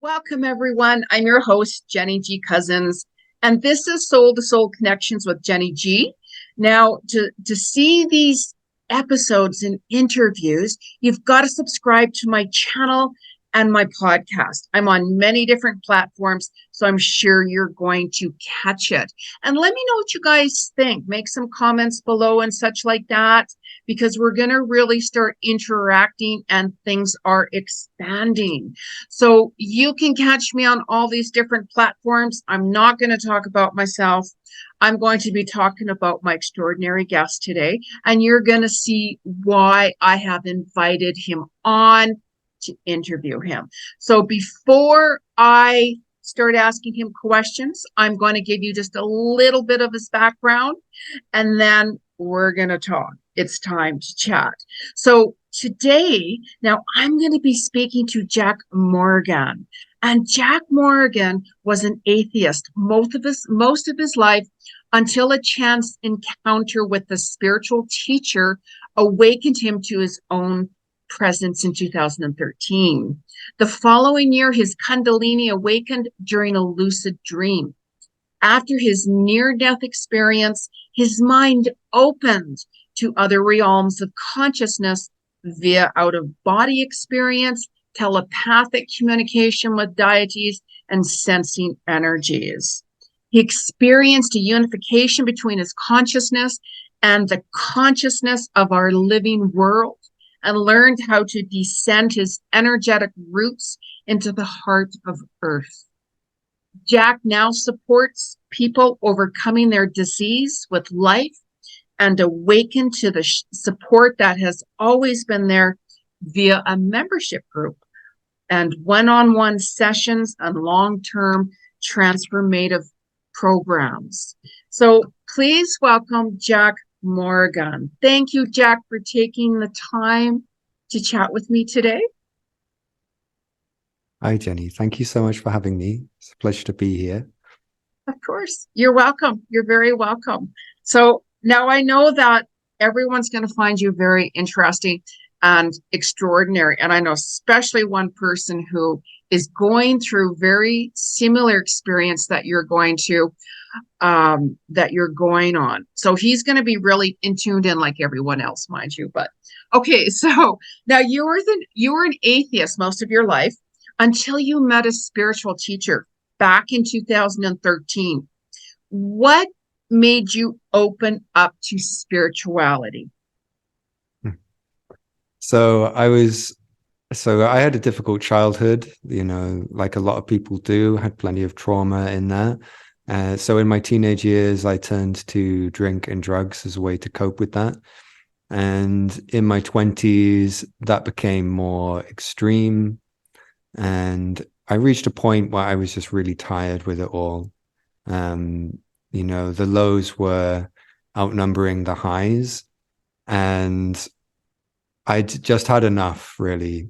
Welcome, everyone. I'm your host, Jeni G. Cousins, and this is Soul to Soul Connections with Jeni G. Now, to see these episodes and interviews, you've got to subscribe to my channel and my podcast. I'm on many different platforms, so I'm sure you're going to catch it. And let me know what you guys think. Make some comments below and such like that, because we're going to really start interacting and things are expanding. So you can catch me on all these different platforms. I'm not going to talk about myself. I'm going to be talking about my extraordinary guest today, and you're going to see why I have invited him on to interview him. So before I start asking him questions, I'm going to give you just a little bit of his background, and then we're going to talk. It's time to chat. So today, now I'm going to be speaking to Jack Morrigan. And Jack Morrigan was an atheist most of his life until a chance encounter with the spiritual teacher awakened him to his own presence in 2013. The following year, his Kundalini awakened during a lucid dream. After his near-death experience, his mind opened to other realms of consciousness via out-of-body experience, telepathic communication with deities, and sensing energies. He experienced a unification between his consciousness and the consciousness of our living world, and learned how to descend his energetic roots into the heart of Earth. Jack now supports people overcoming their disease with life and awaken to the support that has always been there via a membership group and one-on-one sessions and long-term transformative programs. So please welcome Jack Morrigan. Thank you, Jack, for taking the time to chat with me today. Hi, Jeni. Thank you so much for having me. It's a pleasure to be here. Of course. You're welcome. You're very welcome. So now I know that everyone's going to find you very interesting and extraordinary. And I know especially one person who is going through very similar experience that you're going on. So he's going to be really tuned in like everyone else, mind you. But okay, so now you were an atheist most of your life until you met a spiritual teacher back in 2013. What made you open up to spirituality? So I had a difficult childhood, like a lot of people do, had plenty of trauma in there. So in my teenage years, I turned to drink and drugs as a way to cope with that. And in my 20s, that became more extreme. And I reached a point where I was just really tired with it all. The lows were outnumbering the highs, and I'd just had enough, really.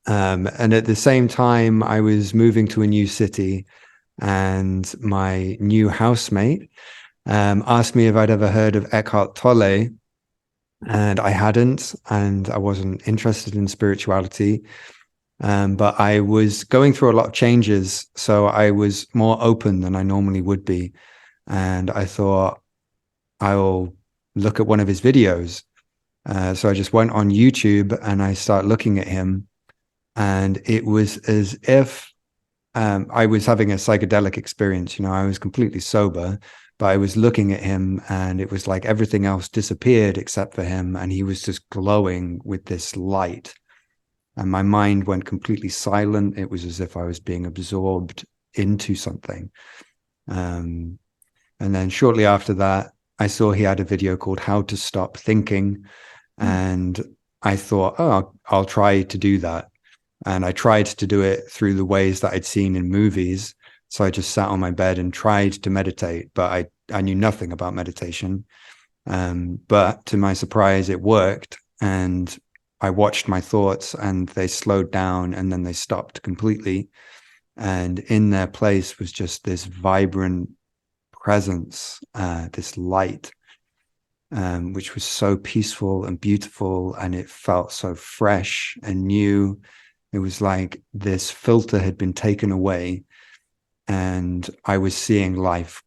And at the same time, I was moving to a new city, and my new housemate asked me if I'd ever heard of Eckhart Tolle, and I hadn't, and I wasn't interested in spirituality. But I was going through a lot of changes, so I was more open than I normally would be. And I thought, I'll look at one of his videos. So I just went on YouTube and I started looking at him. And it was as if I was having a psychedelic experience. I was completely sober, but I was looking at him and it was like everything else disappeared except for him. And he was just glowing with this light. And my mind went completely silent. It was as if I was being absorbed into something. And then shortly after that, I saw he had a video called How to Stop Thinking. And I thought, oh, I'll try to do that. And I tried to do it through the ways that I'd seen in movies. So I just sat on my bed and tried to meditate, but I knew nothing about meditation. But to my surprise, it worked. And I watched my thoughts and they slowed down and then they stopped completely. And in their place was just this vibrant presence, this light, which was so peaceful and beautiful. And it felt so fresh and new. It was like this filter had been taken away, and I was seeing life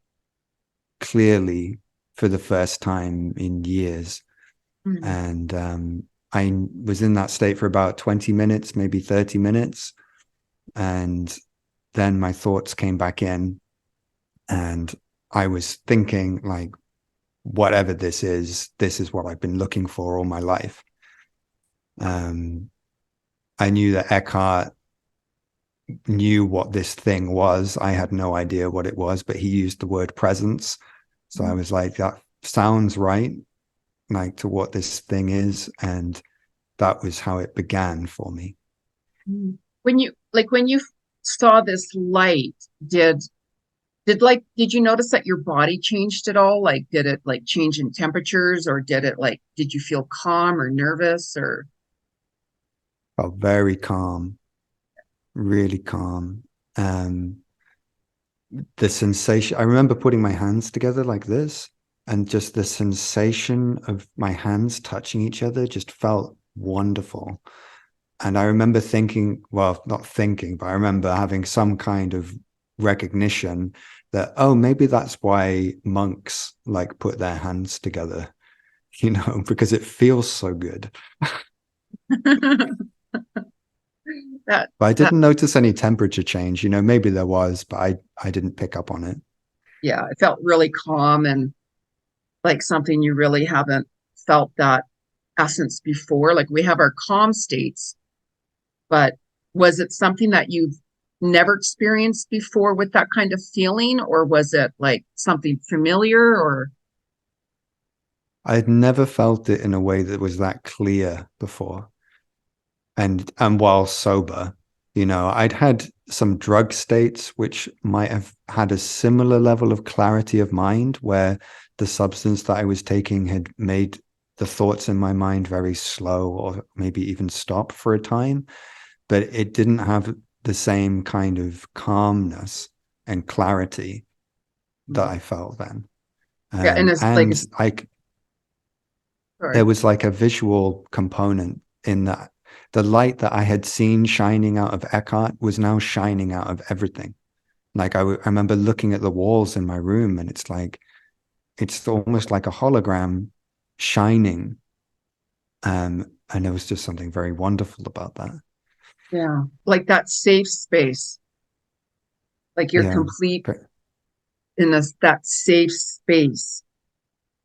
clearly for the first time in years. Mm. And I was in that state for about 20 minutes, maybe 30 minutes. And then my thoughts came back in, and I was thinking, like, whatever this is what I've been looking for all my life. I knew that Eckhart knew what this thing was. I had no idea what it was, but he used the word presence. So I was like, that sounds right, like, to what this thing is. And that was how it began for me. Mm. When you saw this light, did you notice that your body changed at all? Like, did it like change in temperatures, or did you feel calm or nervous, or? Felt very calm, really calm. Um, the sensation, I remember putting my hands together like this, and just the sensation of my hands touching each other just felt wonderful. And I remember thinking, well, not thinking, but I remember having some kind of recognition that, oh, maybe that's why monks like put their hands together, because it feels so good. that But I that didn't notice any temperature change. Maybe there was, but I didn't pick up on it. Yeah, it felt really calm and like something you really haven't felt that essence before. Like we have our calm states, but was it something that you've never experienced before with that kind of feeling, or was it like something familiar, or? I'd never felt it in a way that was that clear before. And while sober, I'd had some drug states which might have had a similar level of clarity of mind, where the substance that I was taking had made the thoughts in my mind very slow, or maybe even stop for a time. But it didn't have the same kind of calmness and clarity that I felt then. Yeah, and And sorry. there was like a visual component in that. The light that I had seen shining out of Eckhart was now shining out of everything. Like I remember looking at the walls in my room, and it's almost like a hologram shining. And there was just something very wonderful about that. Yeah, like that safe space, like you're Yeah. complete in that safe space,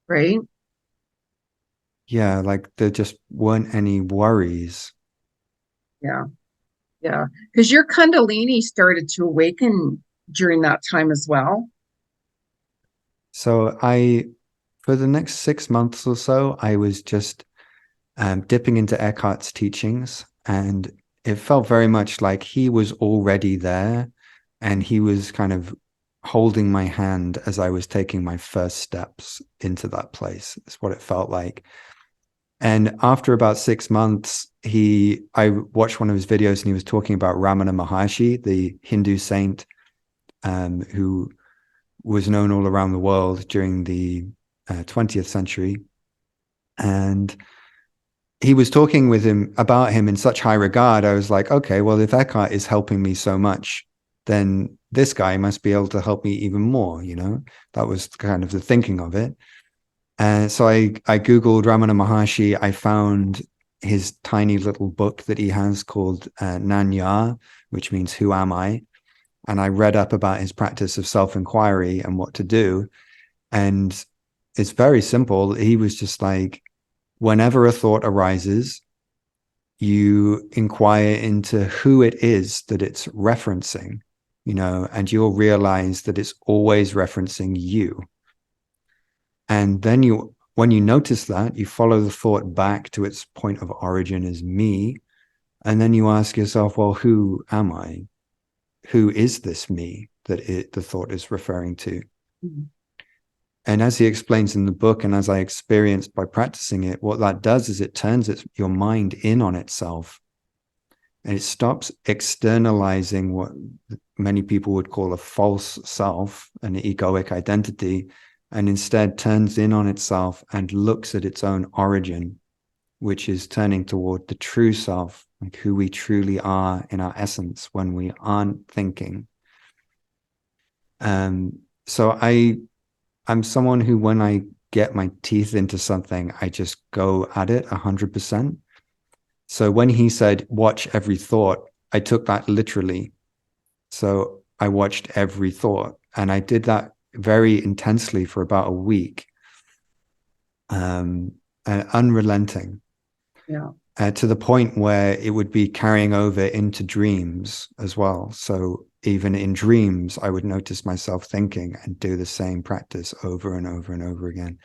right? Yeah, like there just weren't any worries. Yeah, yeah. Because your Kundalini started to awaken during that time as well. So for the next 6 months or so, I was just dipping into Eckhart's teachings, and it felt very much like he was already there, and he was kind of holding my hand as I was taking my first steps into that place. That's what it felt like. And after about 6 months, I watched one of his videos, and he was talking about Ramana Maharshi, the Hindu saint, who was known all around the world during the 20th century. And he was talking with him about him in such high regard. I was like, okay, well, if Eckhart is helping me so much, then this guy must be able to help me even more. That was kind of the thinking of it. And so I Googled Ramana Maharshi. I found his tiny little book that he has called Nanya, which means who am I? And I read up about his practice of self-inquiry and what to do. And it's very simple. He was just like, whenever a thought arises, you inquire into who it is that it's referencing, and you'll realize that it's always referencing you. And then when you notice that, you follow the thought back to its point of origin as me. And then you ask yourself, well, who am I? Who is this me that the thought is referring to? Mm-hmm. And as he explains in the book, and as I experienced by practicing it, what that does is it turns your mind in on itself, and it stops externalizing what many people would call a false self, an egoic identity, and instead turns in on itself and looks at its own origin, which is turning toward the true self like who we truly are in our essence when we aren't thinking. So I'm someone who, when I get my teeth into something, I just go at it 100%. So when he said, watch every thought, I took that literally. So I watched every thought, and I did that very intensely for about a week, and unrelenting. Yeah. To the point where it would be carrying over into dreams as well. So even in dreams, I would notice myself thinking and do the same practice over and over and over again.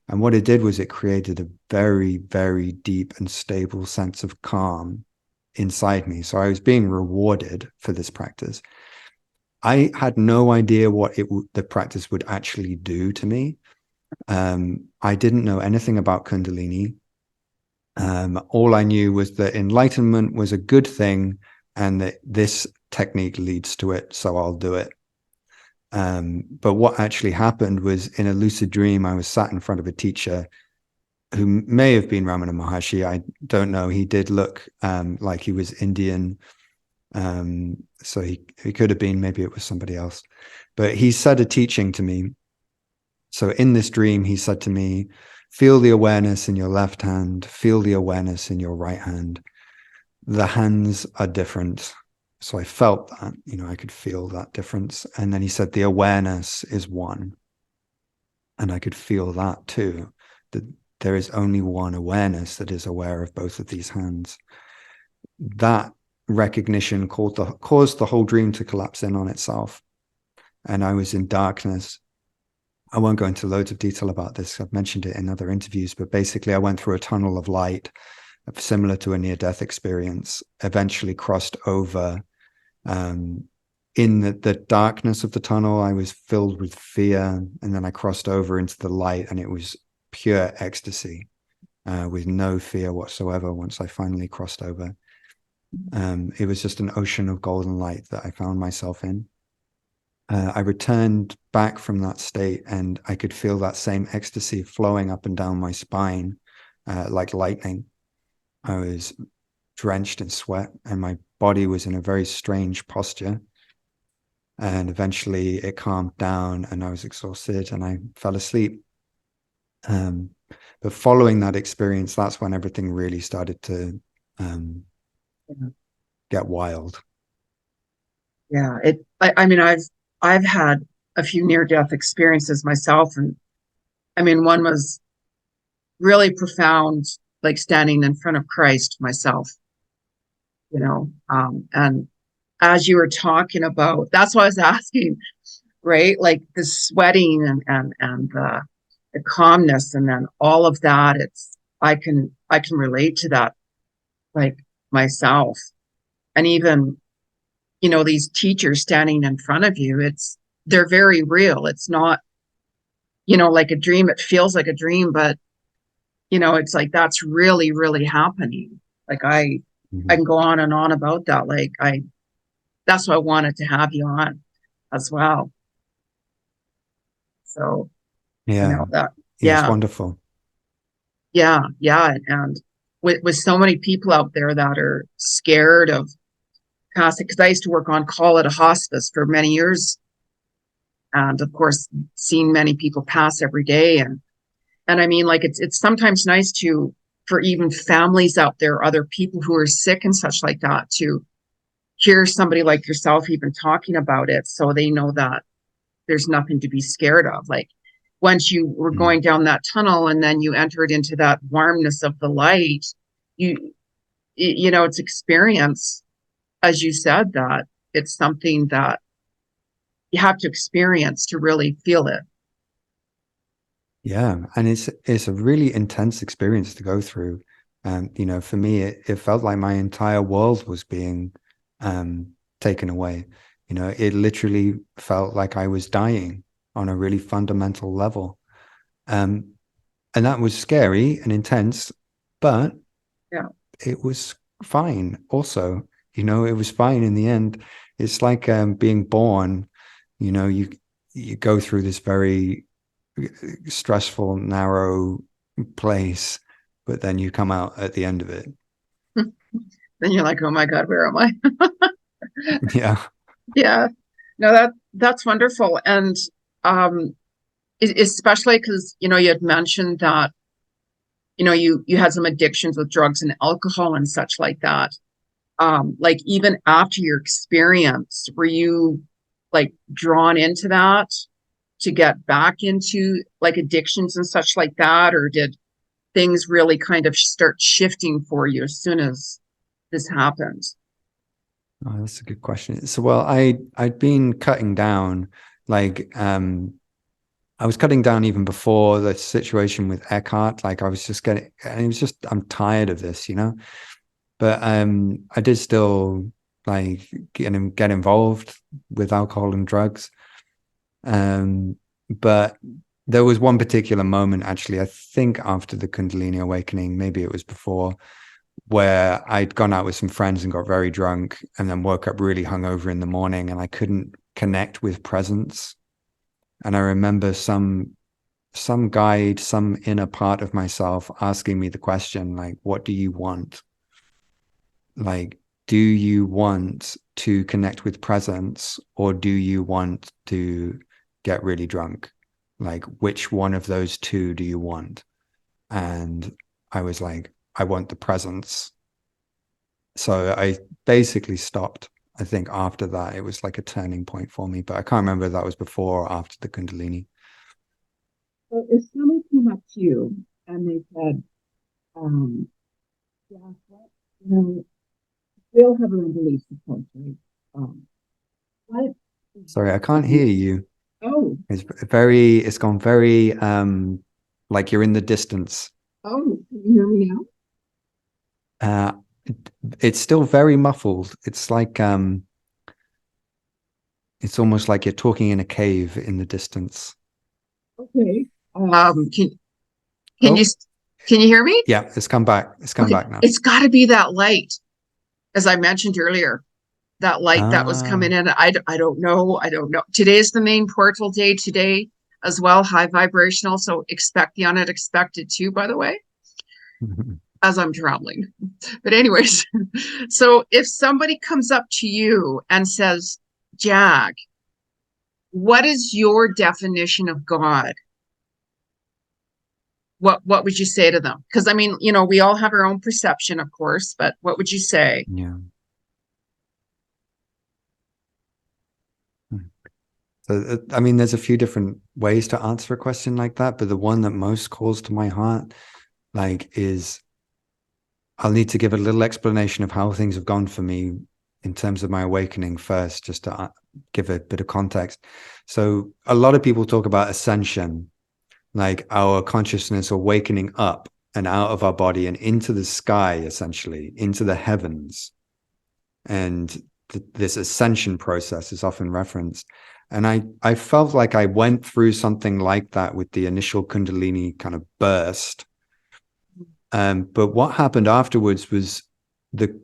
And what it did was it created a very, very deep and stable sense of calm inside me. So I was being rewarded for this practice. I had no idea what the practice would actually do to me. I didn't know anything about Kundalini. All I knew was that enlightenment was a good thing and that this technique leads to it, so I'll do it. But what actually happened was, in a lucid dream, I was sat in front of a teacher who may have been Ramana Maharshi. I don't know. He did look like he was Indian. So he could have been, maybe it was somebody else. But he said a teaching to me. So in this dream, he said to me, feel the awareness in your left hand, feel the awareness in your right hand. The hands are different. So I felt that, I could feel that difference. And then he said, the awareness is one. And I could feel that too, that there is only one awareness that is aware of both of these hands. That recognition caused the whole dream to collapse in on itself. And I was in darkness. I won't go into loads of detail about this. I've mentioned it in other interviews, but basically I went through a tunnel of light similar to a near-death experience, eventually crossed over. In the darkness of the tunnel, I was filled with fear, and then I crossed over into the light, and it was pure ecstasy with no fear whatsoever once I finally crossed over. It was just an ocean of golden light that I found myself in. I returned back from that state, and I could feel that same ecstasy flowing up and down my spine like lightning. I was drenched in sweat, and my body was in a very strange posture. And eventually it calmed down, and I was exhausted, and I fell asleep. But following that experience, that's when everything really started to get wild. Yeah. I mean, I've had a few near-death experiences myself, and I mean, one was really profound, like standing in front of Christ myself, and as you were talking about, that's why I was asking, right? Like the sweating and the calmness, and then all of that. I can relate to that, like myself, and even these teachers standing in front of you. They're very real. It's not like a dream. It feels like a dream, but it's like that's really really happening. Like I can go on and on about that. Like that's why I wanted to have you on as well. So, Yeah, that, it's yeah, wonderful. yeah. And with so many people out there that are scared of passing, because I used to work on call at a hospice for many years. And of course, seeing many people pass every day. And I mean, like, it's sometimes nice for even families out there, other people who are sick and such like that, to hear somebody like yourself even talking about it, so they know that there's nothing to be scared of. Like once you were going down that tunnel and then you entered into that warmness of the light, it's experience, as you said, that it's something that you have to experience to really feel it. Yeah, and it's a really intense experience to go through. For me, it felt like my entire world was being taken away. It literally felt like I was dying on a really fundamental level. And that was scary and intense, but Yeah. it was fine also. It was fine in the end. It's like being born. You go through this very stressful, narrow place, but then you come out at the end of it. Then you're like, oh my God, where am I? Yeah. Yeah. No, that's wonderful. And um especially because you had mentioned that you had some addictions with drugs and alcohol and such like that. Like even after your experience, were you like drawn into that to get back into like addictions and such like that, or did things really kind of start shifting for you as soon as this happened? Oh, that's a good question. So, well, I'd been cutting down, like, I was cutting down even before the situation with Eckhart. Like, I was just getting, and it was just, I'm tired of this, you know. But I did still like get involved with alcohol and drugs. Um, but there was one particular moment, actually, I think after the Kundalini awakening, maybe it was before, where I'd gone out with some friends and got very drunk and then woke up really hungover in the morning and I couldn't connect with presence. And I remember some guide, some inner part of myself asking me the question, like, what do you want? Like, do you want to connect with presence or do you want to get really drunk? Like, which one of those two do you want? And I was like, I want the presence. So I basically stopped. I think after that, it was like a turning point for me, but I can't remember if that was before or after the Kundalini. So if someone came up to you and they said, um, yeah, what, we all have our own beliefs, of course, right? What is Sorry, I that can't hear you, you. oh, It's gone very, like you're in the distance. oh, can you hear me now? Uh, it's still very muffled. It's almost like you're talking in a cave in the distance. Okay. Can you, Oh, can you hear me? yeah, it's come back. It's come Okay. back now. It's got to be that light, as I mentioned earlier, that light that was coming Ah. in. I don't know. I don't know. Today is the main portal day today as well, high vibrational. So expect the unexpected too, by the way, as I'm traveling. But anyways, so if somebody comes up to you and says, Jag, what is your definition of God? What would you say to them? Because I mean, we all have our own perception, of course, but what would you say? Yeah. So, I mean, there's a few different ways to answer a question like that, but the one that most calls to my heart, like, is I'll need to give a little explanation of how things have gone for me in terms of my awakening first, just to give a bit of context. So, a lot of people talk about ascension, like our consciousness awakening up and out of our body and into the sky, essentially, into the heavens. And this ascension process is often referenced. And I felt like I went through something like that with the initial Kundalini kind of burst. But what happened afterwards was the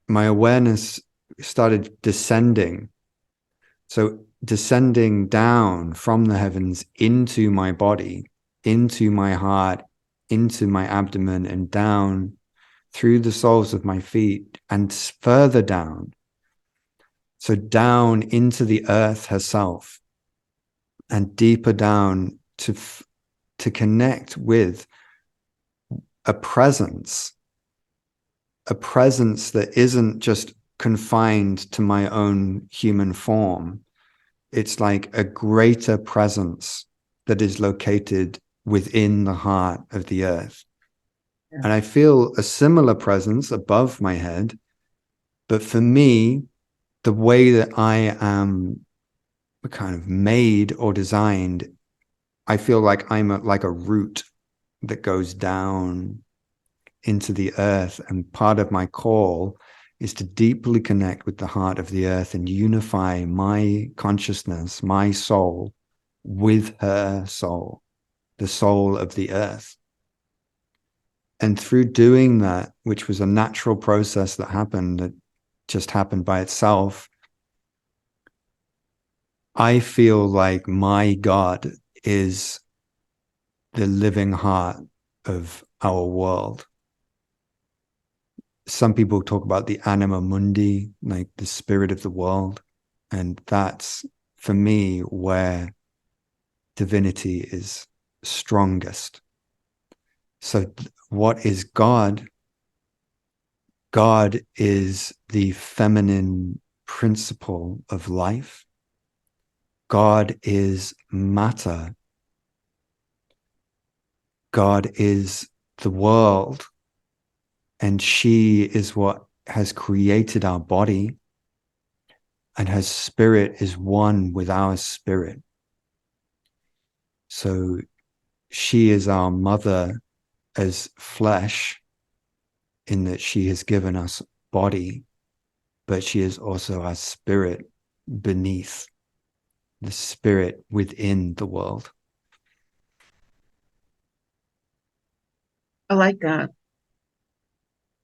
my awareness started descending. So descending down from the heavens into my body, into my heart, into my abdomen, and down through the soles of my feet and further down. So down into the earth herself and deeper down to connect with a presence, a presence that isn't just confined to my own human form. It's like a greater presence that is located within the heart of the earth. Yeah. And I feel a similar presence above my head. But for me, the way that I am kind of made or designed, I feel like I'm like a root that goes down into the earth. And part of my call is to deeply connect with the heart of the earth and unify my consciousness, my soul, with her soul, the soul of the earth. And through doing that, which was a natural process that just happened by itself, I feel like my God is the living heart of our world. some people talk about the anima mundi, like the spirit of the world. And that's, for me, where divinity is strongest. So what is God? God is the feminine principle of life. God is matter. God is the world. And she is what has created our body. And her spirit is one with our spirit. So she is our mother as flesh, in that she has given us body, but she is also our spirit beneath, the spirit within the world. I like that.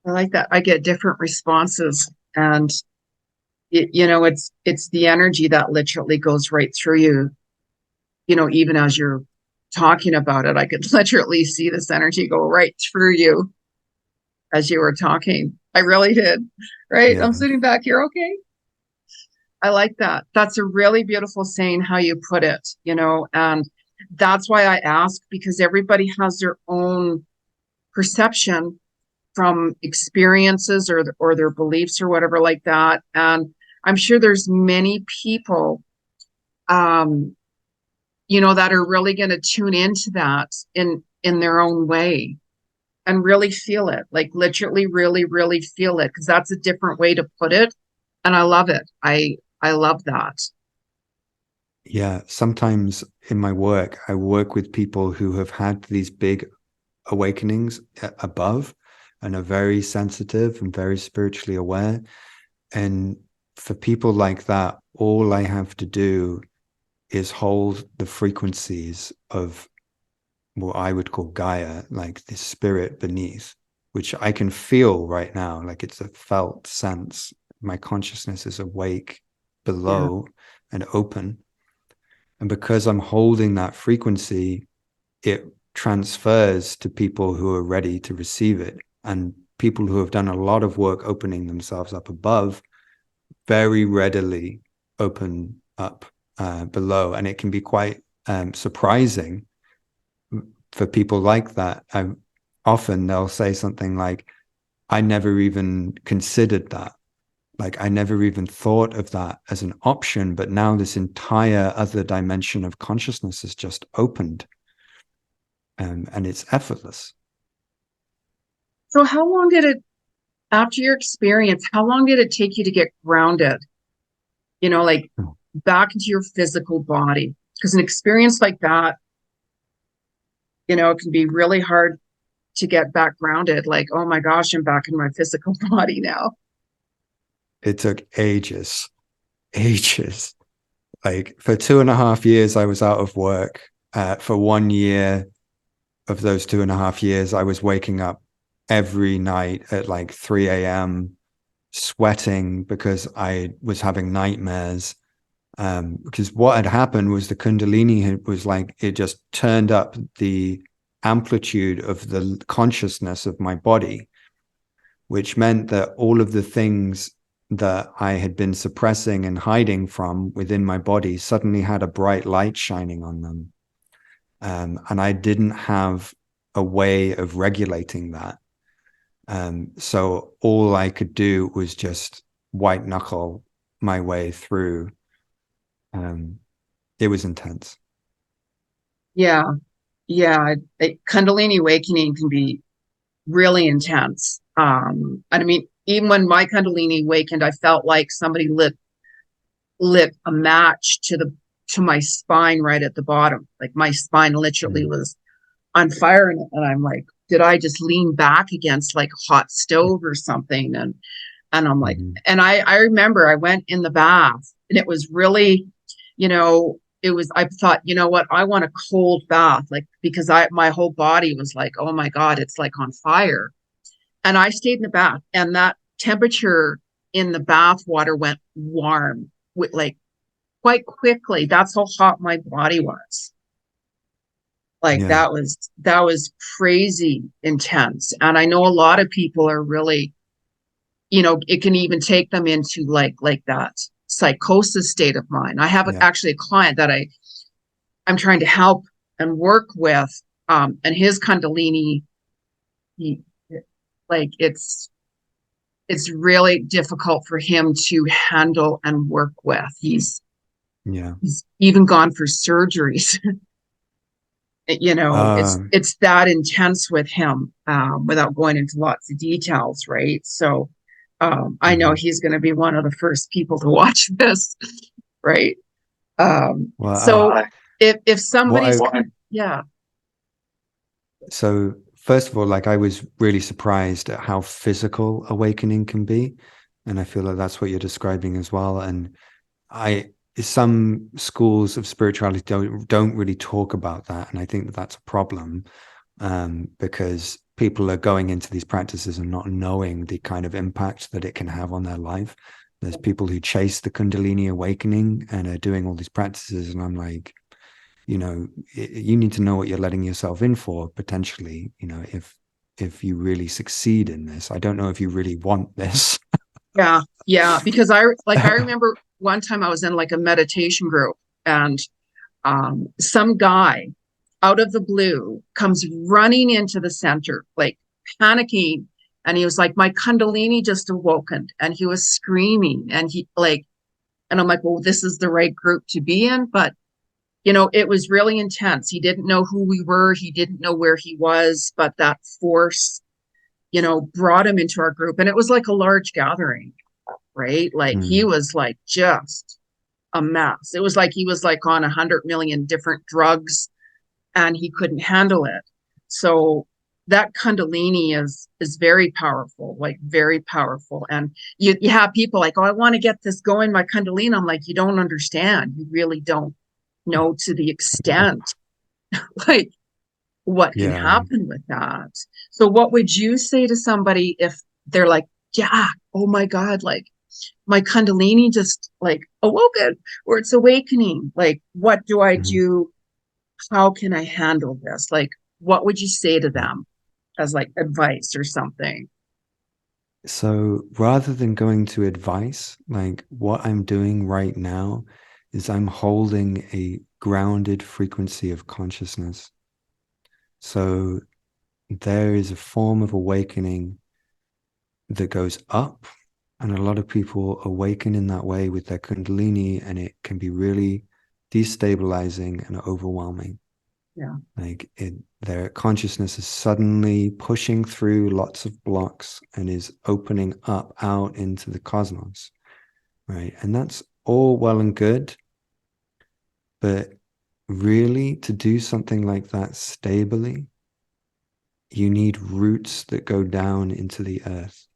I like that. I get different responses, and it's the energy that literally goes right through you. Even as you're talking about it, I could literally see this energy go right through you as you were talking. I really did. Right? Yeah. I'm sitting back here. Okay. I like that. That's a really beautiful saying, how you put it, and that's why I ask, because everybody has their own perception from experiences or their beliefs or whatever like that. And I'm sure there's many people, um, that are really going to tune into that in their own way and really feel it, like literally, really, really feel it, because that's a different way to put it. And I love it. I love that. Yeah. Sometimes in my work, I work with people who have had these big awakenings above and are very sensitive and very spiritually aware. And for people like that, all I have to do is hold the frequencies of what I would call Gaia, like the spirit beneath, which I can feel right now. Like it's a felt sense. My consciousness is awake Yeah. below and open. And because I'm holding that frequency, it transfers to people who are ready to receive it. And people who have done a lot of work opening themselves up above very readily open up below. And it can be quite surprising for people like that. Often they'll say something like, I never even considered that. Like, I never even thought of that as an option, but now this entire other dimension of consciousness has just opened, and it's effortless. So after your experience, how long did it take you to get grounded? Like back into your physical body? Because an experience like that, it can be really hard to get back grounded. Like, oh my gosh, I'm back in my physical body now. It took ages, ages. Like for 2.5 years, I was out of work. For 1 year of those 2.5 years, I was waking up every night at like 3 a.m., sweating because I was having nightmares. Because what had happened was the Kundalini was like, it just turned up the amplitude of the consciousness of my body, which meant that all of the things that I had been suppressing and hiding from within my body suddenly had a bright light shining on them. And I didn't have a way of regulating that. So all I could do was just white knuckle my way through. It was intense. Yeah. Yeah. Kundalini awakening can be really intense. And I mean, even when my Kundalini awakened, I felt like somebody lit a match to my spine right at the bottom. Like my spine literally Mm. was on fire, and I'm like, did I just lean back against like a hot stove or something? And I'm like, Mhm. and I remember I went in the bath, and it was really, I thought, you know what, I want a cold bath, like, because my whole body was like, oh my God, it's like on fire. And I stayed in the bath, and that temperature in the bath water went warm with like quite quickly. That's how hot my body was. Like Yeah. that was crazy intense. And I know a lot of people are really it can even take them into like that psychosis state of mind. I have Yeah. actually a client that I'm trying to help and work with, and his Kundalini, he, like it's really difficult for him to handle and work with. Yeah. He's even gone for surgeries. Um, It's that intense with him, without going into lots of details, right? So I know mhm. he's going to be one of the first people to watch this, right? Well, So if what somebody's, I yeah, so first of all, like I was really surprised at how physical awakening can be, and I feel like that's what you're describing as well. And I some schools of spirituality don't really talk about that, and I think that that's a problem, because people are going into these practices and not knowing the kind of impact that it can have on their life. There's people who chase the Kundalini awakening and are doing all these practices, and I'm like, you need to know what you're letting yourself in for potentially. If you really succeed in this, I don't know if you really want this. yeah, because I remember one time I was in like a meditation group, and some guy out of the blue comes running into the center, like panicking. And he was like, my Kundalini just awoken. And he was screaming. And I'm like, well, this is the right group to be in. But, it was really intense. He didn't know who we were. He didn't know where he was. But that force, brought him into our group. And it was like a large gathering, right? Like he Mm, was like just a mess. It was like he was like on 100 million different drugs, and he couldn't handle it. So that Kundalini is very powerful, like very powerful. And you have people like, oh, I want to get this going, my Kundalini. I'm like, you don't understand. You really don't know to the extent, like what can yeah. happen with that. So what would you say to somebody if they're like, yeah, oh my God, like my Kundalini just like awoken, or it's awakening. Like, what do I Mhm. do? How can I handle this? Like, what would you say to Yeah. them as like advice or something? So rather than going to advice, like what I'm doing right now is I'm holding a grounded frequency of consciousness. So there is a form of awakening that goes up, and a lot of people awaken in that way with their Kundalini, and it can be really destabilizing and overwhelming. Yeah. Like their consciousness is suddenly pushing through lots of blocks and is opening up out into the cosmos, right? And that's all well and good, but really to do something like that stably, you need roots that go down into the earth.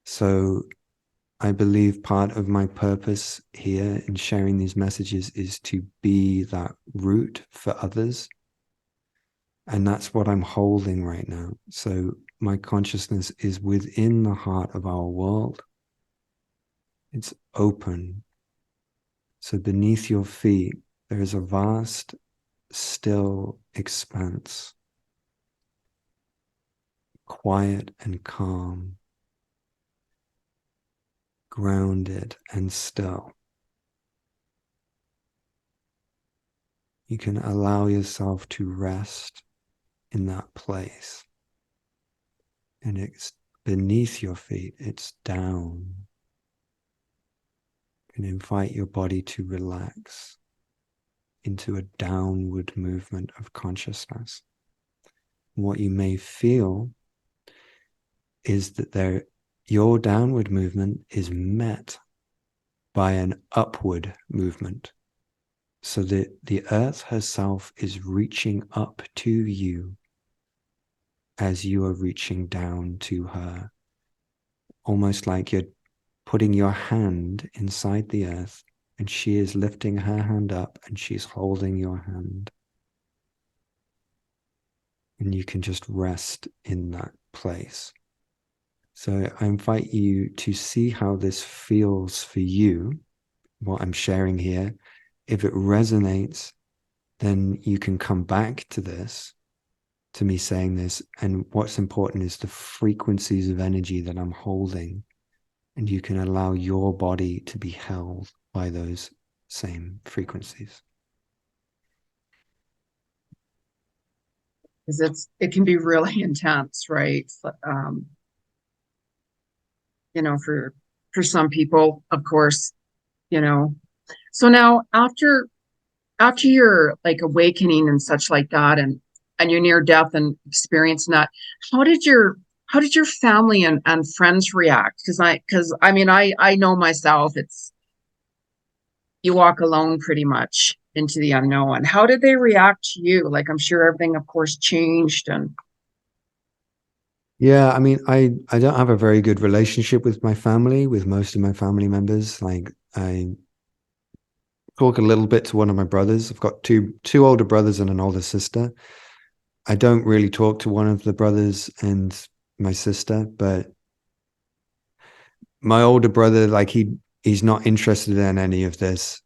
So I believe part of my purpose here in sharing these messages is to be that root for others. And that's what I'm holding right now. So my consciousness is within the heart of our world. It's open. So beneath your feet, there is a vast, still expanse, quiet and calm, grounded and still. You can allow yourself to rest in that place. And it's beneath your feet, it's down. You can invite your body to relax into a downward movement of consciousness. What you may feel is that your downward movement is met by an upward movement. So that the earth herself is reaching up to you as you are reaching down to her, almost like you're putting your hand inside the earth and she is lifting her hand up and she's holding your hand. And you can just rest in that place. So I invite you to see how this feels for you, what I'm sharing here. If it resonates, then you can come back to this to me saying this. And what's important is the frequencies of energy that I'm holding. And you can allow your body to be held by those same frequencies. Because it can be really intense, right? You know, for some people, of course, you know. So now after your like awakening and such like that, and you're near death and experiencing that, how did your family and friends react? Because I mean I know myself, it's you walk alone pretty much into the unknown. How did they react to you? Like, I'm sure everything of course changed. And Yeah, I mean, I don't have a very good relationship with my family, with most of my family members. Like, I talk a little bit to one of my brothers. I've got two older brothers and an older sister. I don't really talk to one of the brothers and my sister, but my older brother, like he's not interested in any of this.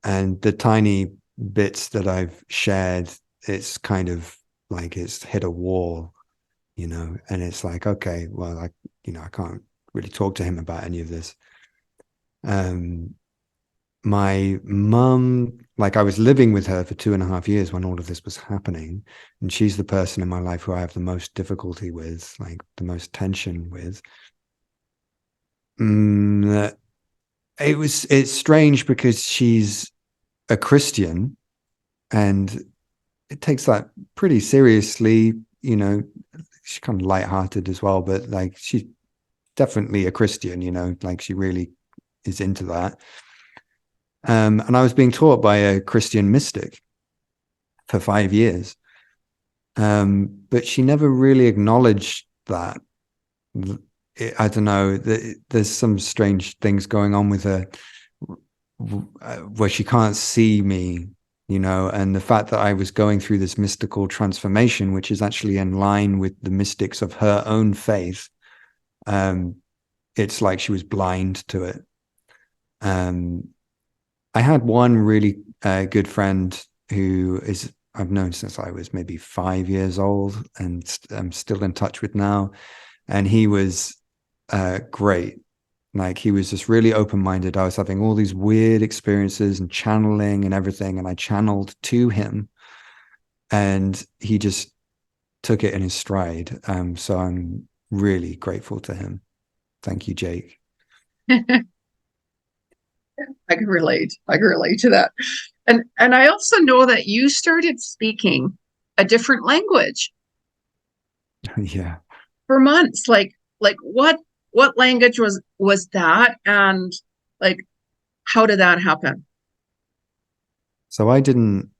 And the tiny bits that I've shared, it's kind of like it's hit a wall, and it's like, okay, well, I can't really talk to him about any of this. My mum, like I was living with her for 2.5 years when all of this was happening. And she's the person in my life who I have the most difficulty with, like the most tension with. Mm, it's strange because she's a Christian and it takes that pretty seriously, she's kind of lighthearted as well, but like she's definitely a Christian, like she really is into that. And I was being taught by a Christian mystic for 5 years. But she never really acknowledged that. I don't know, there's some strange things going on with her where she can't see me, and the fact that I was going through this mystical transformation, which is actually in line with the mystics of her own faith. It's like she was blind to it. I had one really good friend who I've known since I was maybe 5 years old and I'm still in touch with now. And he was great. Like he was just really open-minded. I was having all these weird experiences and channeling and everything. And I channeled to him and he just took it in his stride. So I'm really grateful to him. Thank you, Jake. I can relate. I can relate to that. And I also know that you started speaking a different language Yeah. for months. Like what language was that? And like how did that happen? So I didn't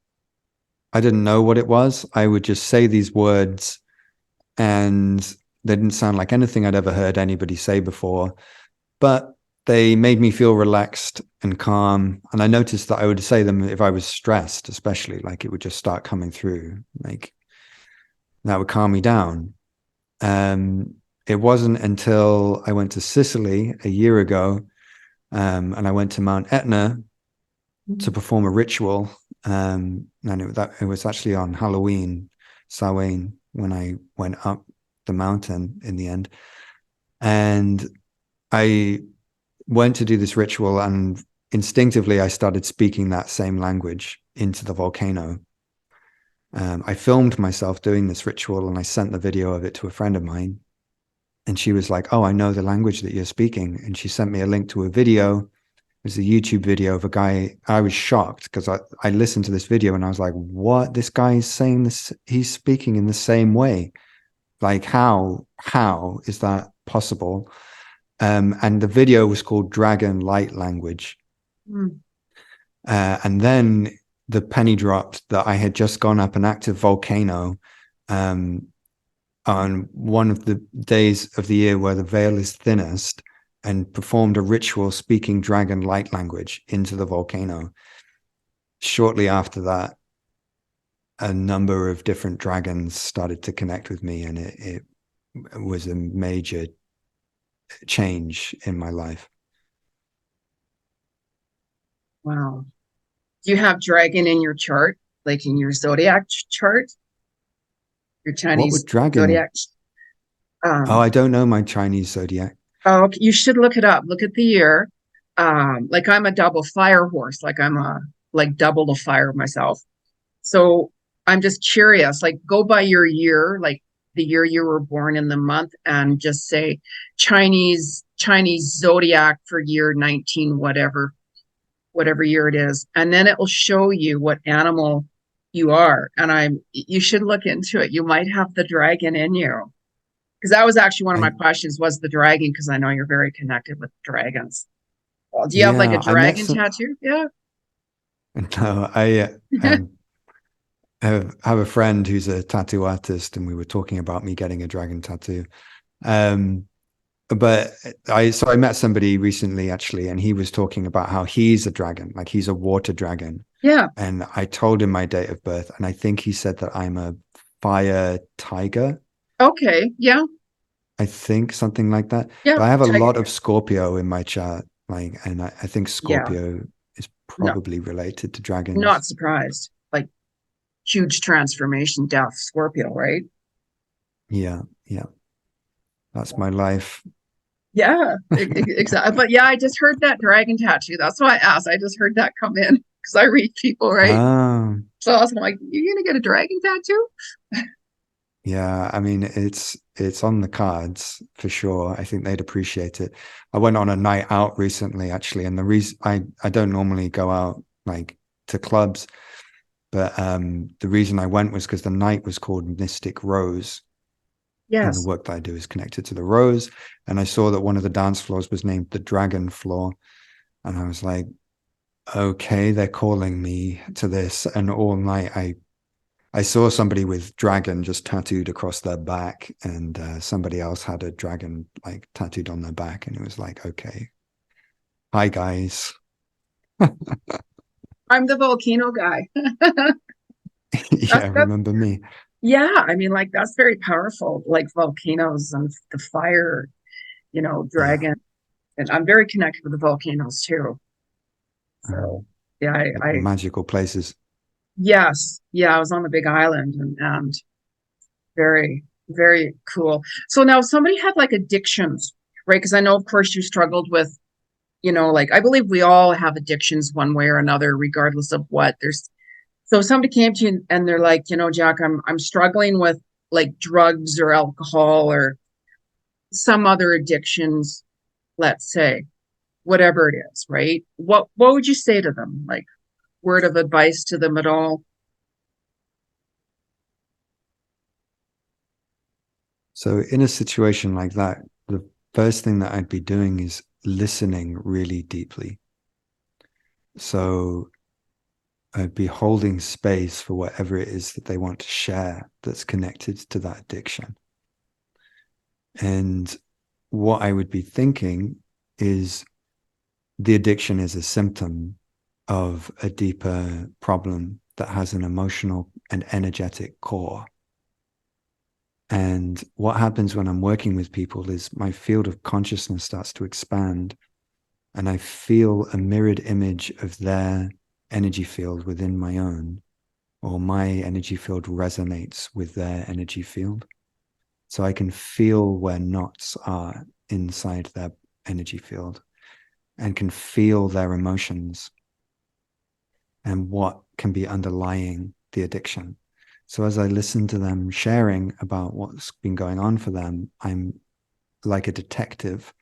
know what it was. I would just say these words and they didn't sound like anything I'd ever heard anybody say before, but they made me feel relaxed and calm. And I noticed that I would say them if I was stressed, especially, like it would just start coming through, like that would calm me down. It wasn't until I went to Sicily a year ago, and I went to Mount Etna to perform a ritual. And it was actually on Halloween, Samhain, when I went up the mountain in the end. And I went to do this ritual, and instinctively I started speaking that same language into the volcano. I filmed myself doing this ritual and I sent the video of it to a friend of mine. And she was like, "Oh, I know the language that you're speaking." And she sent me a link to a video. It was a YouTube video of a guy. I was shocked because I listened to this video and I was like, what? This guy is saying this, he's speaking in the same way. Like, how is that possible? And the video was called Dragon Light Language. Mm. And then the penny dropped that I had just gone up an active volcano on one of the days of the year where the veil is thinnest and performed a ritual speaking dragon light language into the volcano. Shortly after that, a number of different dragons started to connect with me, and it was a major change in my life. Wow. Do you have dragon in your chart, like in your zodiac chart? your What would Chinese dragon? zodiac. Oh, Um, I don't know my Chinese zodiac. oh, okay, you should look it up. Look at the year. Like I'm a double fire horse. Like I'm a like double the fire myself. So I'm just curious. Like go by your year, like the year you were born in the month, and just say Chinese zodiac for year 19, whatever year it is, and then it will show you what animal you are. And you should look into it. You might have the dragon in you. Because that was actually one of my I questions was the dragon, because I know you're very connected with dragons. Well, do you have like a Yeah, I met dragon some. tattoo? Yeah. No, have a friend who's a tattoo artist, and we were talking about me getting a dragon tattoo. Um, but I met somebody recently actually, and he was talking about how he's a dragon, like he's a water dragon. Yeah. And I told him my date of birth, and I think he said that I'm a fire tiger. Okay. Yeah. I think something like that. Yeah. But I have a Tiger. lot of Scorpio in my chart, like, and I think Yeah. Scorpio is No, probably related to not dragons. surprised. Like huge transformation, death, Scorpio, right? Yeah, yeah, that's my life. Yeah, exactly. But yeah, I just heard that dragon tattoo. That's why I asked. I just heard that come in because I read people, right? Oh, So I was like, "You gonna get a dragon tattoo?" yeah. I mean, it's on the cards for sure. I think they'd appreciate it. I went on a night out recently, actually, and the reason I don't normally go out like to clubs, but the reason I went was because the night was called Mystic Rose, and the Yes. work that I do is connected to the rose. And I saw that one of the dance floors was named the Dragon Floor, and I was like, okay, they're calling me to this. And all night I saw somebody with dragon just tattooed across their back, and somebody else had a dragon like tattooed on their back, and it was like, okay, hi guys. I'm the volcano guy. Yeah, That remember me. yeah, I mean, like that's very powerful, like volcanoes and the fire, Yeah. dragon. And I'm very connected with the volcanoes too. So um, yeah, I Magical places. yes, yeah, I was on the Big Island and very, very cool. So now if somebody had like addictions, right? Because I know, of course, you struggled with, like I believe we all have addictions one way or another, regardless of what. So if somebody came to you and they're like, Jack, I'm struggling with like drugs or alcohol or some other addictions, let's say, whatever it is, right? What would you say to them? Like word of advice to them at all? So in a situation like that, the first thing that I'd be doing is listening really deeply. So I'd be holding space for whatever it is that they want to share that's connected to that addiction. And what I would be thinking is the addiction is a symptom of a deeper problem that has an emotional and energetic core. And what happens when I'm working with people is my field of consciousness starts to expand, and I feel a mirrored image of their energy field within my own, or my energy field resonates with their energy field. So I can feel where knots are inside their energy field and can feel their emotions and what can be underlying the addiction. So as I listen to them sharing about what's been going on for them, I'm like a detective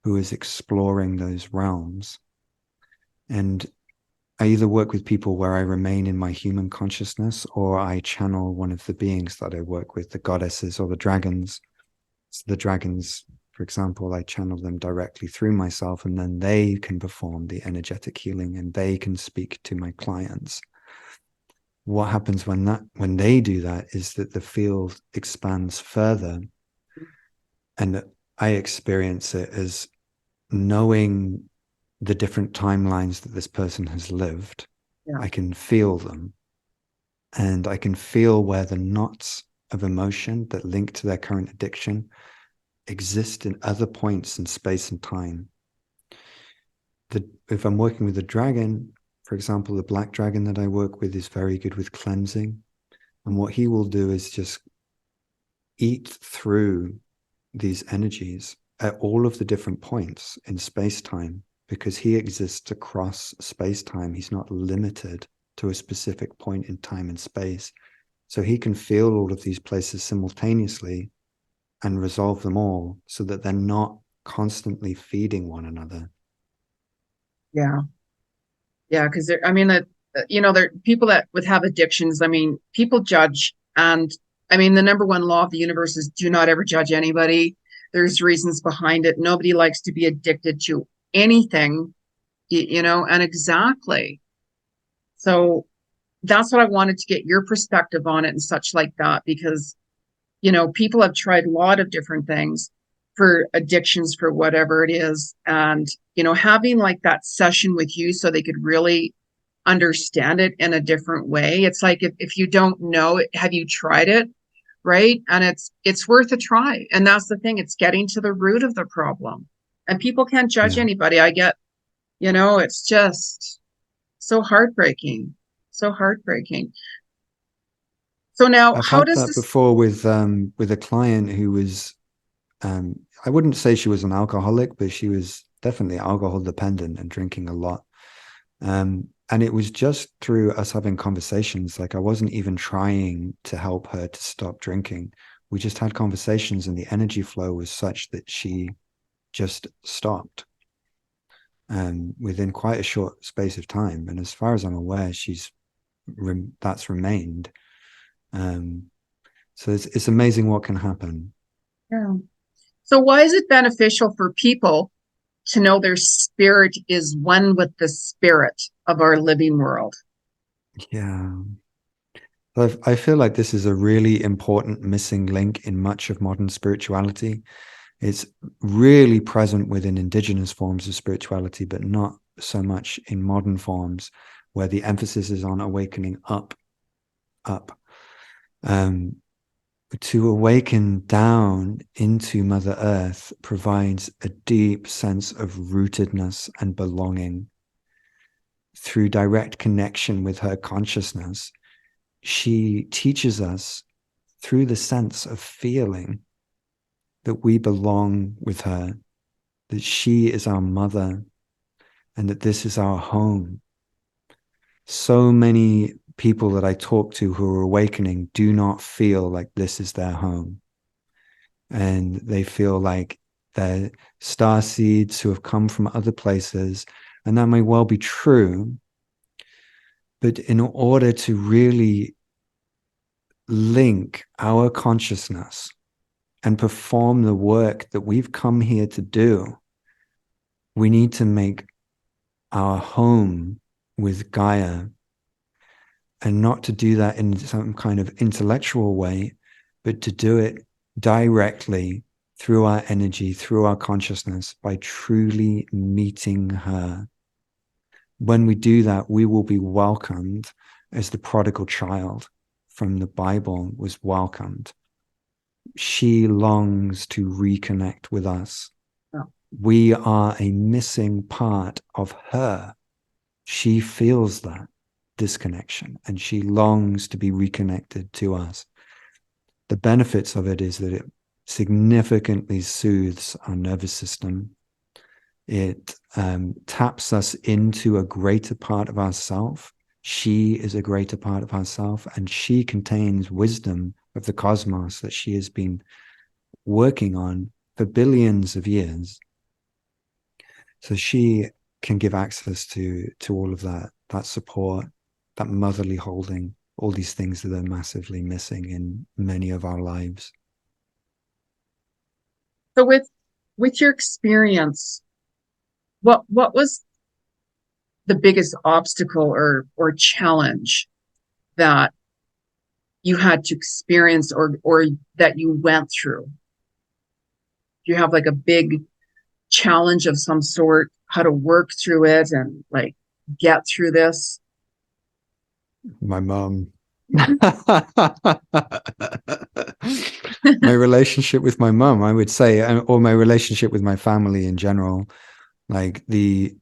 who is exploring those realms. And I either work with people where I remain in my human consciousness, or I channel one of the beings that I work with, the goddesses or the dragons. So the dragons, for example, I channel them directly through myself, and then they can perform the energetic healing and they can speak to my clients. What happens when they do that is that the field expands further, and I experience it as knowing the different timelines that this person has lived. Yeah. I can feel them, and I can feel where the knots of emotion that link to their current addiction exist in other points in space and time. If I'm working with a dragon, for example, the black dragon that I work with is very good with cleansing. And what he will do is just eat through these energies at all of the different points in space-time, because he exists across space-time. He's not limited to a specific point in time and space. So he can feel all of these places simultaneously and resolve them all so that they're not constantly feeding one another. Yeah. Yeah. Because I mean, there are people that would have addictions. I mean, people judge. And I mean, the number one law of the universe is do not ever judge anybody. There's reasons behind it. Nobody likes to be addicted to anything, and exactly. So that's what I wanted to get your perspective on it and such like that, because, people have tried a lot of different things for addictions, for whatever it is. And, having like that session with you so they could really understand it in a different way. It's like, if you don't know it, have you tried it? Right. And it's worth a try. And that's the thing. It's getting to the root of the problem. And people can't judge anybody. I get, it's just so heartbreaking. So heartbreaking. So now, I've how had does that this? before with a client who was, I wouldn't say she was an alcoholic, but she was definitely alcohol dependent and drinking a lot. And it was just through us having conversations. Like, I wasn't even trying to help her to stop drinking. We just had conversations, and the energy flow was such that she just stopped within quite a short space of time. And as far as I'm aware, that's remained. So it's amazing what can happen. Yeah. So why is it beneficial for people to know their spirit is one with the spirit of our living world? Yeah. I feel like this is a really important missing link in much of modern spirituality. It's really present within indigenous forms of spirituality, but not so much in modern forms, where the emphasis is on awakening up. To awaken down into Mother Earth provides a deep sense of rootedness and belonging. Through direct connection with her consciousness, she teaches us through the sense of feeling that we belong with her, that she is our mother, and that this is our home. So many people that I talk to who are awakening do not feel like this is their home. And they feel like they're star seeds who have come from other places. And that may well be true. But in order to really link our consciousness and perform the work that we've come here to do, we need to make our home with Gaia, and not to do that in some kind of intellectual way, but to do it directly through our energy, through our consciousness, by truly meeting her. When we do that, we will be welcomed as the prodigal child from the Bible was welcomed. She longs to reconnect with us. Oh. We are a missing part of her. She feels that disconnection and she longs to be reconnected to us. The benefits of it is that it significantly soothes our nervous system. It taps us into a greater part of ourself. She is a greater part of herself, and she contains wisdom of the cosmos that she has been working on for billions of years. So she can give access to all of that support, that motherly holding, all these things that are massively missing in many of our lives. So with your experience, what was the biggest obstacle or challenge that you had to experience or that you went through? Do you have like a big challenge of some sort, how to work through it and like get through this? My mom. My relationship with my mom, I would say, or my relationship with my family in general, like the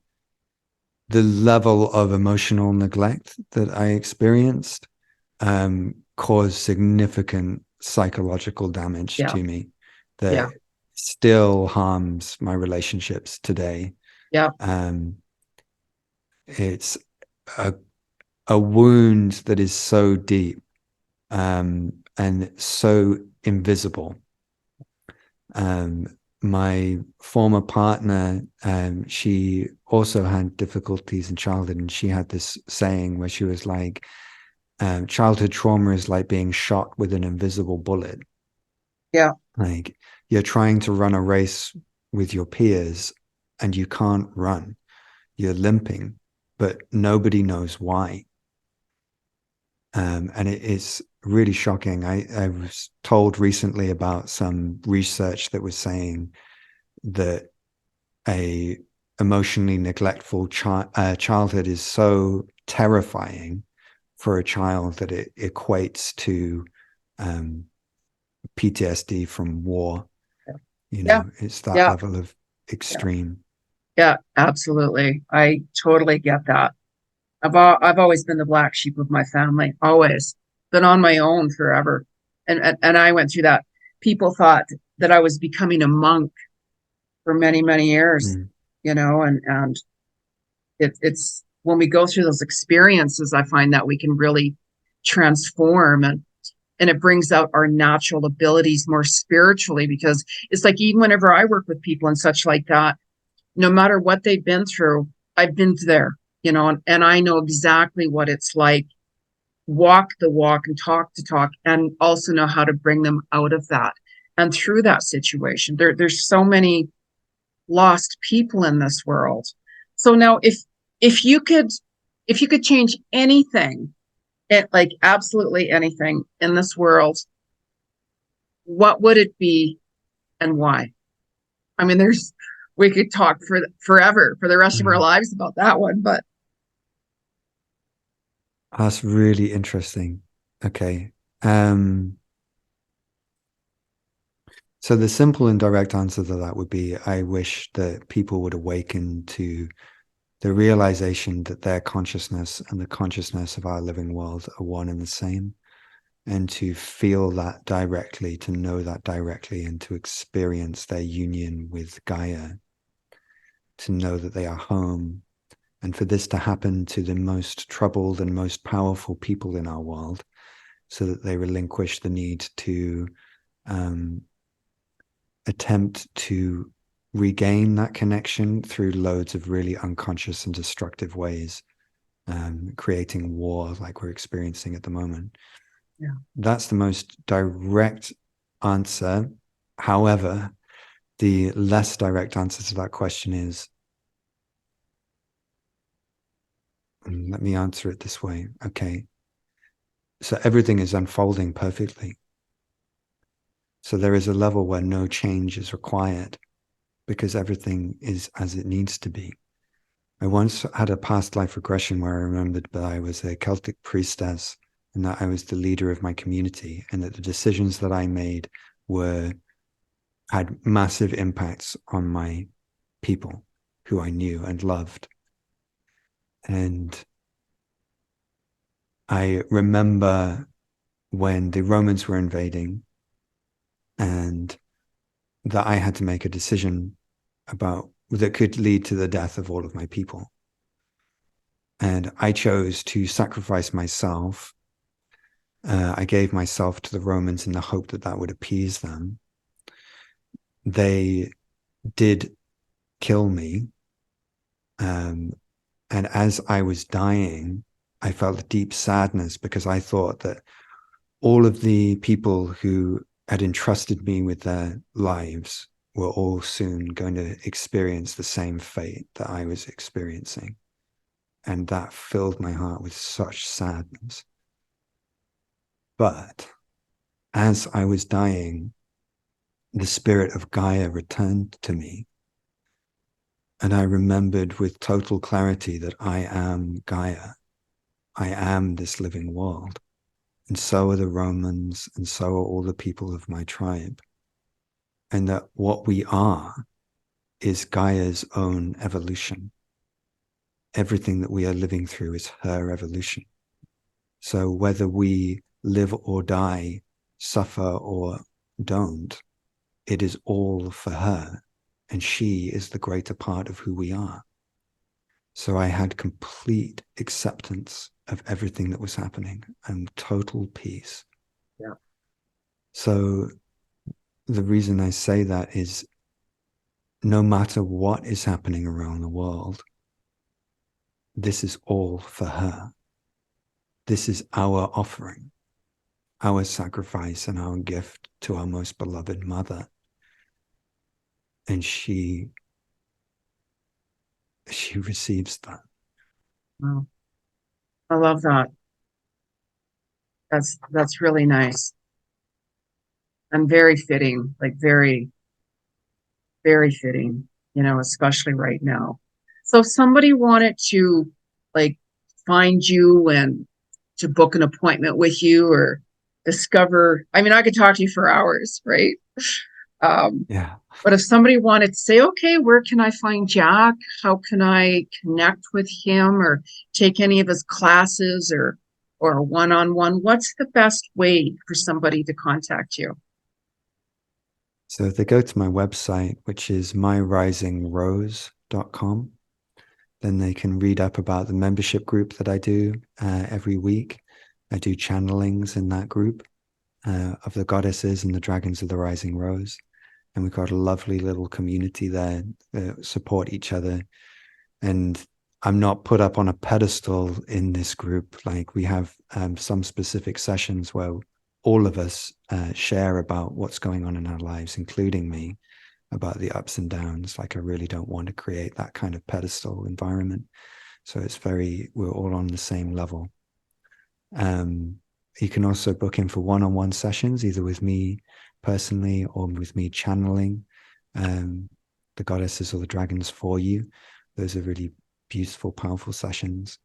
level of emotional neglect that I experienced caused significant psychological damage Yeah. to me Yeah. that still harms my relationships today. Yeah. It's a wound that is so deep, and so invisible. My former partner, she also had difficulties in childhood, and she had this saying where she was like, childhood trauma is like being shot with an invisible bullet. Yeah. Like, you're trying to run a race with your peers and you can't run. You're limping, but nobody knows why. And it is really shocking. I was told recently about some research that was saying that a emotionally neglectful childhood is so terrifying for a child that it equates to PTSD from war. You Yeah. know, it's that Yeah. level of Yeah. extreme. Yeah. Absolutely. I totally get that. I've always been the black sheep of my family, always been on my own forever. And I went through that. People thought that I was becoming a monk for many, many years, Mm. and it's when we go through those experiences, I find that we can really transform, and it brings out our natural abilities more spiritually, because it's like, even whenever I work with people and such like that, no matter what they've been through, I've been there, and I know exactly what it's like, walk the walk and talk the talk, and also know how to bring them out of that and through that situation. There's so many lost people in this world. So now, if you could if you could change anything, like absolutely anything in this world, what would it be and why? I mean, we could talk for forever, for the rest of our Mm. lives about that one, but That's really interesting. Okay. Um, so the simple and direct answer to that would be, I wish that people would awaken to the realization that their consciousness and the consciousness of our living world are one and the same, and to feel that directly, to know that directly, and to experience their union with Gaia, to know that they are home. And for this to happen to the most troubled and most powerful people in our world, so that they relinquish the need to attempt to regain that connection through loads of really unconscious and destructive ways, creating war like we're experiencing at the moment. yeah. That's the most direct answer. However, the less direct answer to that question is, let me answer it this way. Okay. So everything is unfolding perfectly. So there is a level where no change is required because everything is as it needs to be. I once had a past life regression where I remembered that I was a Celtic priestess and that I was the leader of my community, and that the decisions that I made had massive impacts on my people who I knew and loved. And I remember when the Romans were invading, and that I had to make a decision about that could lead to the death of all of my people. And I chose to sacrifice myself. I gave myself to the Romans in the hope that that would appease them. They did kill me. And as I was dying, I felt a deep sadness because I thought that all of the people who had entrusted me with their lives were all soon going to experience the same fate that I was experiencing. And that filled my heart with such sadness. But as I was dying, the spirit of Gaia returned to me. And I remembered with total clarity that I am Gaia. I am this living world. And so are the Romans, and so are all the people of my tribe. And that what we are is Gaia's own evolution. Everything that we are living through is her evolution. So whether we live or die suffer or don't, it is all for her. And she is the greater part of who we are. So I had complete acceptance of everything that was happening and total peace. Yeah. So the reason I say that is no matter what is happening around the world, this is all for her. This is our offering, our sacrifice, and our gift to our most beloved mother. And she receives that. Wow. I love that. That's really nice and very fitting, like very, very fitting, especially right now. So if somebody wanted to like find you and to book an appointment with you or discover, I mean, I could talk to you for hours, right? Yeah. But if somebody wanted to say, okay, where can I find Jack? How can I connect with him or take any of his classes or one-on-one? What's the best way for somebody to contact you? So if they go to my website, which is myrisingrose.com, then they can read up about the membership group that I do every week. I do channelings in that group of the goddesses and the dragons of the rising rose. And we've got a lovely little community there that support each other. And I'm not put up on a pedestal in this group. Like we have some specific sessions where all of us share about what's going on in our lives, including me, about the ups and downs. Like I really don't want to create that kind of pedestal environment. So we're all on the same level. You can also book in for one-on-one sessions, either with me personally or with me channeling the goddesses or the dragons for you. Those are really beautiful, powerful sessions.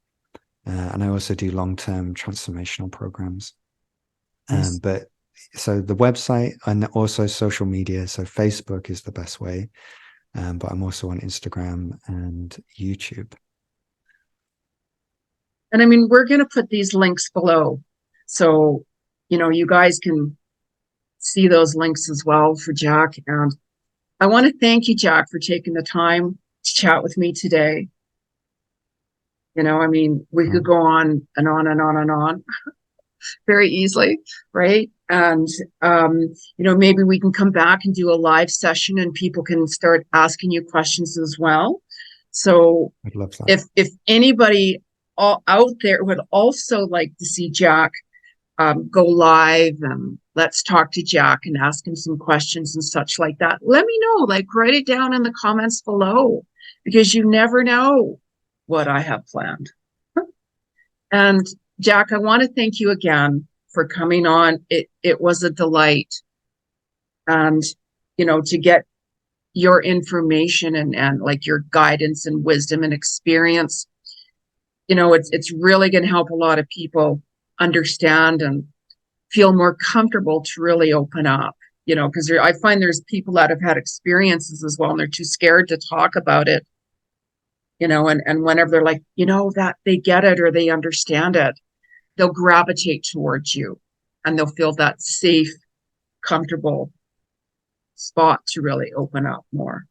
And I also do long-term transformational programs. Nice. But so the website and also social media. So Facebook is the best way. But I'm also on Instagram and YouTube. And I mean, we're going to put these links below. So, you guys can see those links as well for Jack. And I want to thank you, Jack, for taking the time to chat with me today. I mean, we could go on and on and on and on very easily, right? And, maybe we can come back and do a live session and people can start asking you questions as well. So I'd love that. if anybody out there would also like to see Jack go live and let's talk to Jack and ask him some questions and such like that, let me know, like write it down in the comments below because you never know what I have planned. And Jack, I want to thank you again for coming on. It was a delight. And, to get your information and like your guidance and wisdom and experience, it's really going to help a lot of people understand and feel more comfortable to really open up, because I find there's people that have had experiences as well and they're too scared to talk about it, and whenever they're like, that they get it or they understand it, they'll gravitate towards you and they'll feel that safe, comfortable spot to really open up more.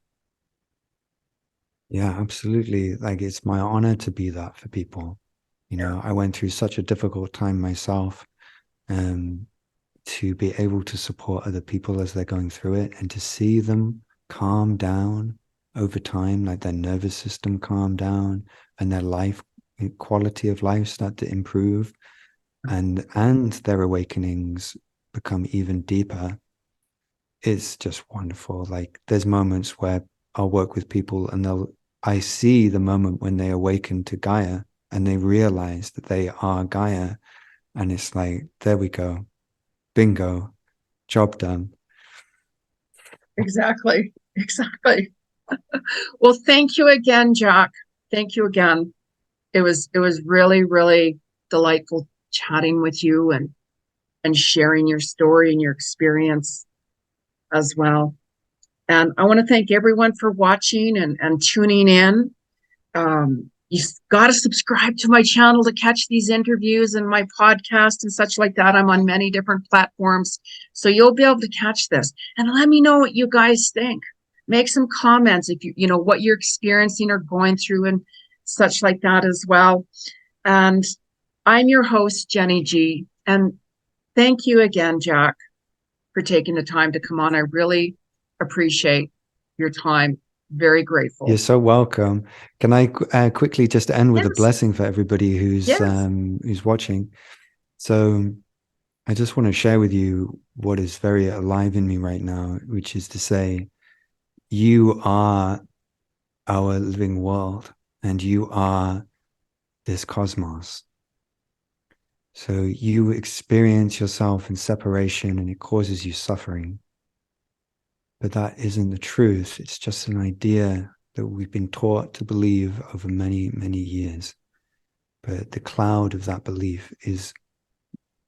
Yeah, absolutely. Like it's my honor to be that for people. I went through such a difficult time myself, to be able to support other people as they're going through it and to see them calm down over time, like their nervous system calm down and their quality of life start to improve and their awakenings become even deeper. It's just wonderful. Like there's moments where I'll work with people and I see the moment when they awaken to Gaia and they realize that they are Gaia. And it's like, there we go. Bingo. Job done. Exactly. Well, thank you again, Jack. Thank you again. It was really, really delightful chatting with you and sharing your story and your experience as well. And I want to thank everyone for watching and tuning in. you've got to subscribe to my channel to catch these interviews and my podcast and such like that. I'm on many different platforms, so you'll be able to catch this. And let me know what you guys think. Make some comments if you know what you're experiencing or going through and such like that as well. And I'm your host, Jeni G. And thank you again, Jack, for taking the time to come on. I really appreciate your time. Very grateful. You're so welcome. Can I quickly just end with a Yes. blessing for everybody who's watching? So I just want to share with you what is very alive in me right now, which is to say, you are our living world and you are this cosmos. So you experience yourself in separation and it causes you suffering. But that isn't the truth. It's just an idea that we've been taught to believe over many, many years. But the cloud of that belief is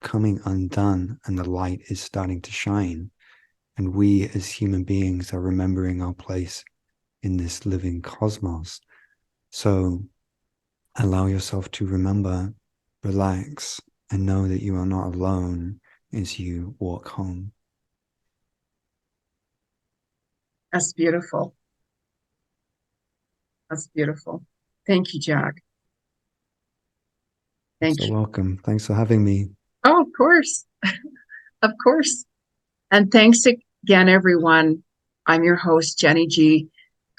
coming undone and the light is starting to shine. And we as human beings are remembering our place in this living cosmos. So allow yourself to remember, relax, and know that you are not alone as you walk home. That's beautiful. That's beautiful. Thank you, Jack. Thank you. So welcome. Thanks for having me. Oh, of course. Of course. And thanks again, everyone. I'm your host, Jeni G.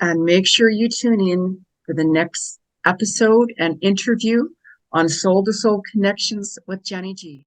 And make sure you tune in for the next episode and interview on Soul to Soul Connections with Jeni G.